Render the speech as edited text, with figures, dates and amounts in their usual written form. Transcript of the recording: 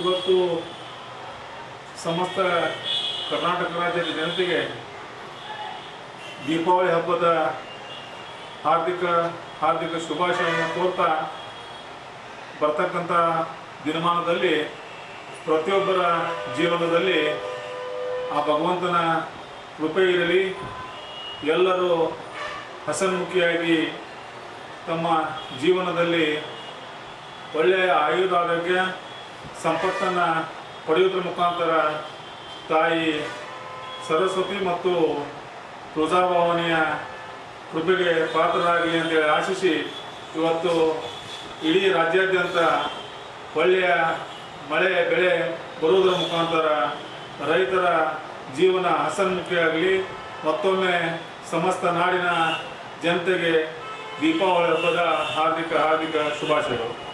ಇವತ್ತು ಸಮಸ್ತ ಕರ್ನಾಟಕ ರಾಜ್ಯದ ಜನತೆಗೆ ದೀಪಾವಳಿ ಹಬ್ಬದ ಹಾರ್ದಿಕ ಶುಭಾಶಯವನ್ನು ಕೋರ್ತಾ ಬರ್ತಕ್ಕಂಥ ದಿನಮಾನದಲ್ಲಿ ಪ್ರತಿಯೊಬ್ಬರ ಜೀವನದಲ್ಲಿ ಆ ಭಗವಂತನ ಕೃಪೆ ಇರಲಿ. ಎಲ್ಲರೂ ಹಸನ್ಮುಖಿಯಾಗಿ ತಮ್ಮ ಜೀವನದಲ್ಲಿ ಒಳ್ಳೆಯ ಆರೋಗ್ಯ ಸಂಪತ್ತನ್ನು ಪಡೆಯುವುದರ ಮುಖಾಂತರ ತಾಯಿ ಸರಸ್ವತಿ ಮತ್ತು ತುಳಜಾಭವಾನಿಯ ಕೃಪೆಗೆ ಪಾತ್ರರಾಗಲಿ ಅಂತೇಳಿ ಆಶಿಸಿ ಇವತ್ತು ಇಡೀ ರಾಜ್ಯಾದ್ಯಂತ ಒಳ್ಳೆಯ ಮಳೆ ಬೆಳೆ ಬರುವುದರ ಮುಖಾಂತರ ರೈತರ ಜೀವನ ಹಸನ್ಮುಖಿಯಾಗಲಿ. ಮತ್ತೊಮ್ಮೆ ಸಮಸ್ತ ನಾಡಿನ ಜನತೆಗೆ ದೀಪಾವಳಿ ಹಬ್ಬದ ಹಾರ್ದಿಕ ಶುಭಾಶಯಗಳು.